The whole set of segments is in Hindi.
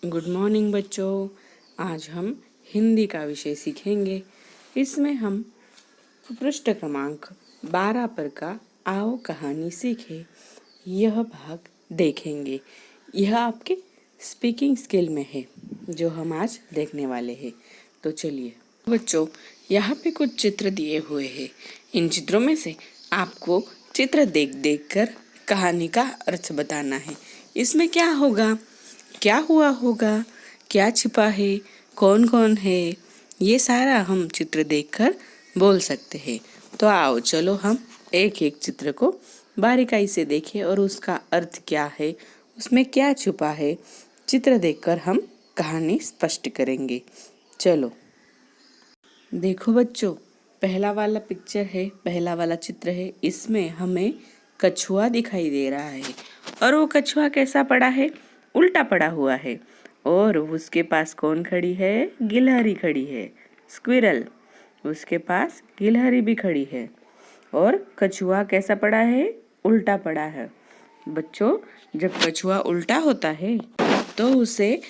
गुड मॉर्निंग बच्चों। आज हम हिंदी का विषय सीखेंगे। इसमें हम पृष्ठ क्रमांक 12 पर का आओ कहानी सीखे यह भाग देखेंगे। यह आपके स्पीकिंग स्किल में है जो हम आज देखने वाले हैं। तो चलिए बच्चों, यहाँ पे कुछ चित्र दिए हुए हैं। इन चित्रों में से आपको चित्र देख देख कर कहानी का अर्थ बताना है। इसमें क्या होगा, क्या हुआ होगा, क्या छिपा है, कौन कौन है, ये सारा हम चित्र देखकर बोल सकते हैं। तो आओ चलो हम एक एक चित्र को बारीकाई से देखें और उसका अर्थ क्या है, उसमें क्या छुपा है, चित्र देखकर हम कहानी स्पष्ट करेंगे। चलो देखो बच्चों, पहला वाला चित्र है। इसमें हमें कछुआ दिखाई दे रहा है और वो कछुआ कैसा पड़ा है, उल्टा पड़ा हुआ है। और उसके पास कौन खड़ी है, गिलहरी खड़ी है, स्क्विरल। उसके पास गिलहरी भी खड़ी है और कछुआ कैसा पड़ा है, उल्टा पड़ा है। बच्चों, जब कछुआ उल्टा होता है तो उसे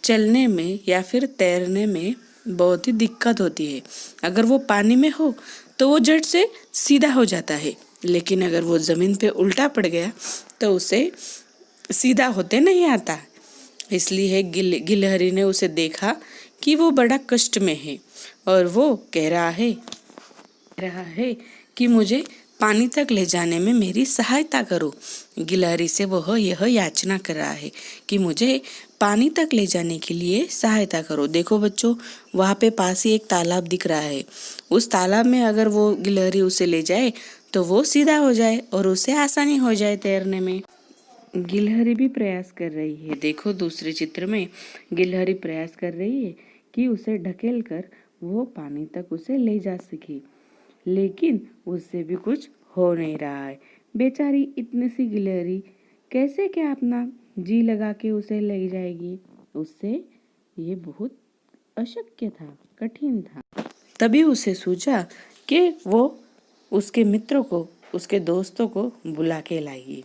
चलने में या फिर तैरने में बहुत ही दिक्कत होती है। अगर वो पानी में हो तो वो झट से सीधा हो जाता है, लेकिन अगर वो जमीन पे उल्टा पड़ गया तो उसे सीधा होते नहीं आता। इसलिए गिलहरी ने उसे देखा कि वो बड़ा कष्ट में है और वो कह रहा है कि मुझे पानी तक ले जाने में मेरी सहायता करो। गिलहरी से वह यह याचना कर रहा है कि मुझे पानी तक ले जाने के लिए सहायता करो। देखो बच्चों, वहाँ पे पास ही एक तालाब दिख रहा है। उस तालाब में अगर वो गिलहरी उसे ले जाए तो वो सीधा हो जाए और उसे आसानी हो जाए तैरने में। गिलहरी भी प्रयास कर रही है। देखो दूसरे चित्र में गिलहरी प्रयास कर रही है कि उसे ढकेल कर वो पानी तक उसे ले जा सके, लेकिन उससे भी कुछ हो नहीं रहा है। बेचारी इतनी सी गिलहरी कैसे क्या अपना जी लगा के उसे ले जाएगी, उससे ये बहुत अशक्य था, कठिन था। तभी उसे सूझा कि वो उसके मित्रों को, उसके दोस्तों को बुला के लाएगी।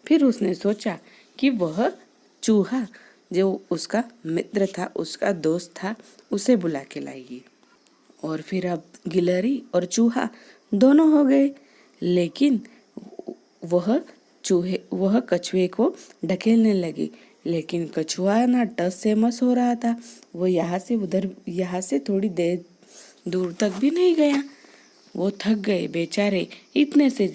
फिर उसने सोचा कि वह चूहा जो उसका मित्र था, उसका दोस्त था, उसे बुला के लाएगी। और फिर अब गिलहरी और चूहा दोनों हो गए, लेकिन वह कछुए को ढकेलने लगी, लेकिन कछुआ ना टस से मस हो रहा था। वो यहाँ से उधर, यहाँ से थोड़ी देर दूर तक भी नहीं गया। वो थक गए बेचारे, इतने से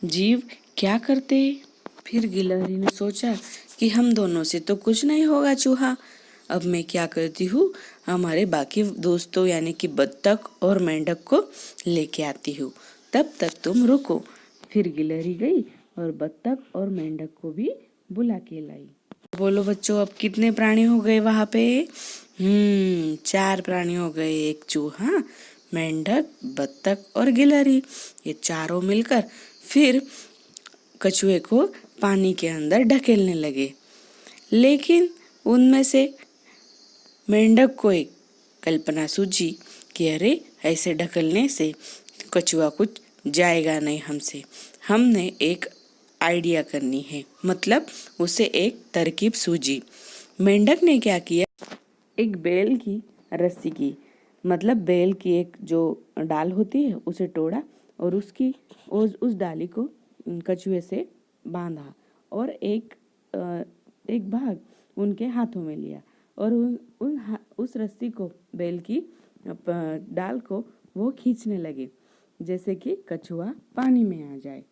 जीव क्या करते। फिर गिलहरी ने सोचा कि हम दोनों से तो कुछ नहीं होगा चूहा, अब मैं क्या करती हूँ, हमारे बाकी दोस्तों यानी कि बत्तख और मेंढक को लेके आती हूँ, तब तक तुम रुको। फिर गिलहरी गई और बत्तख और मेंढक को भी बुला के लाई। बोलो बच्चों, अब कितने प्राणी हो गए वहां पे? 4 प्राणी हो गए। एक चूहा, मेंढक, बत्तख और गिलहरी, ये चारों मिलकर फिर कछुए को पानी के अंदर ढकेलने लगे। लेकिन उनमें से मेंढक को एक कल्पना सूझी कि अरे, ऐसे ढकलने से कछुआ कुछ जाएगा नहीं हमसे। हमने एक आइडिया करनी है, मतलब उसे एक तरकीब सूझी। मेंढक ने क्या किया, एक बेल की रस्सी की, मतलब बेल की एक जो डाल होती है उसे तोड़ा और उस डाली को कछुए से बांधा और एक भाग उनके हाथों में लिया और उस रस्सी को, बेल की डाल को वो खींचने लगे जैसे कि कछुआ पानी में आ जाए।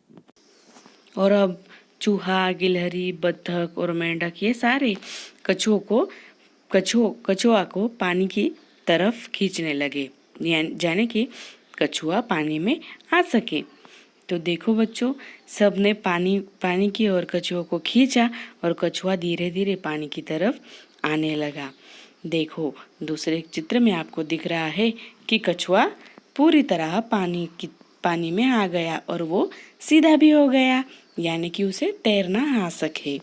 और अब चूहा, गिलहरी, बत्तख और मेंढक ये सारे कछुआ को पानी की तरफ खींचने लगे, जाने कि कछुआ पानी में आ सके। तो देखो बच्चों, सबने पानी की ओर कछुआ को खींचा और कछुआ धीरे धीरे पानी की तरफ आने लगा। देखो दूसरे चित्र में आपको दिख रहा है कि कछुआ पूरी तरह पानी में आ गया और वो सीधा भी हो गया, यानी कि उसे तैरना आ सके।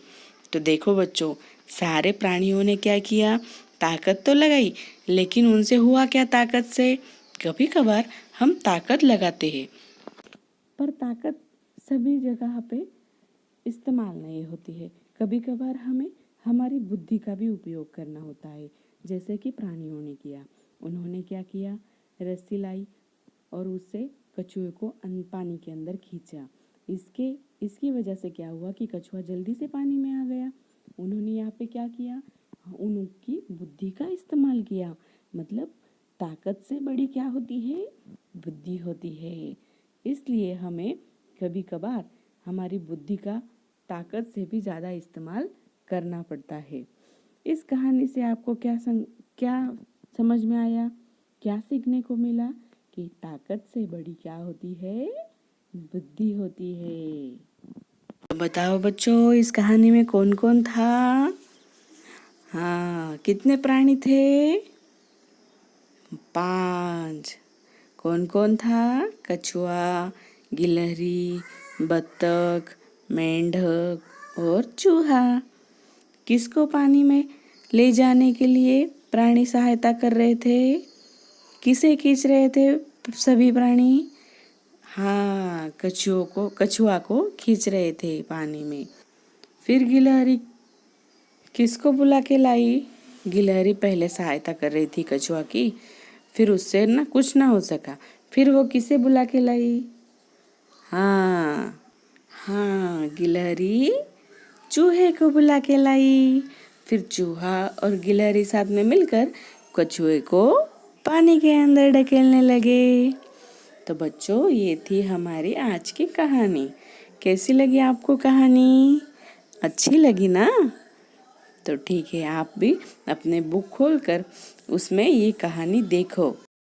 तो देखो बच्चों, सारे प्राणियों ने क्या किया, ताकत तो लगाई, लेकिन उनसे हुआ क्या ताकत से? कभी कभार हम ताकत लगाते हैं, पर ताकत सभी जगह पे इस्तेमाल नहीं होती है। कभी कभार हमें हमारी बुद्धि का भी उपयोग करना होता है, जैसे कि प्राणियों ने किया। उन्होंने क्या किया, रस्सी लाई और उससे कछुए को पानी के अंदर खींचा। इसकी वजह से क्या हुआ कि कछुआ जल्दी से पानी में आ गया। उन्होंने यहाँ पे क्या किया, उनकी बुद्धि का इस्तेमाल किया। मतलब ताकत से बड़ी क्या होती है, बुद्धि होती है। इसलिए हमें कभी कभार हमारी बुद्धि का ताकत से भी ज़्यादा इस्तेमाल करना पड़ता है। इस कहानी से आपको क्या समझ में आया, क्या सीखने को मिला कि ताकत से बड़ी क्या होती है, बुद्धि होती है। तो बताओ बच्चों, इस कहानी में कौन कौन था? हाँ, कितने प्राणी थे? 5। कौन कौन था? कछुआ, गिलहरी, बत्तख, मेंढक और चूहा। किसको पानी में ले जाने के लिए प्राणी सहायता कर रहे थे? किसे खींच रहे थे सभी प्राणी? हाँ, कछुआ को खींच रहे थे पानी में। फिर गिलहरी किसको बुला के लाई? गिलहरी पहले सहायता कर रही थी कछुआ की, फिर उससे ना कुछ ना हो सका, फिर वो किसे बुला के लाई? हाँ, गिलहरी चूहे को बुला के लाई। फिर चूहा और गिलहरी साथ में मिलकर कछुए को पानी के अंदर ढकेलने लगे। तो बच्चों, ये थी हमारी आज की कहानी। कैसी लगी आपको कहानी? अच्छी लगी ना? तो ठीक है, आप भी अपने बुक खोलकर उसमें ये कहानी देखो।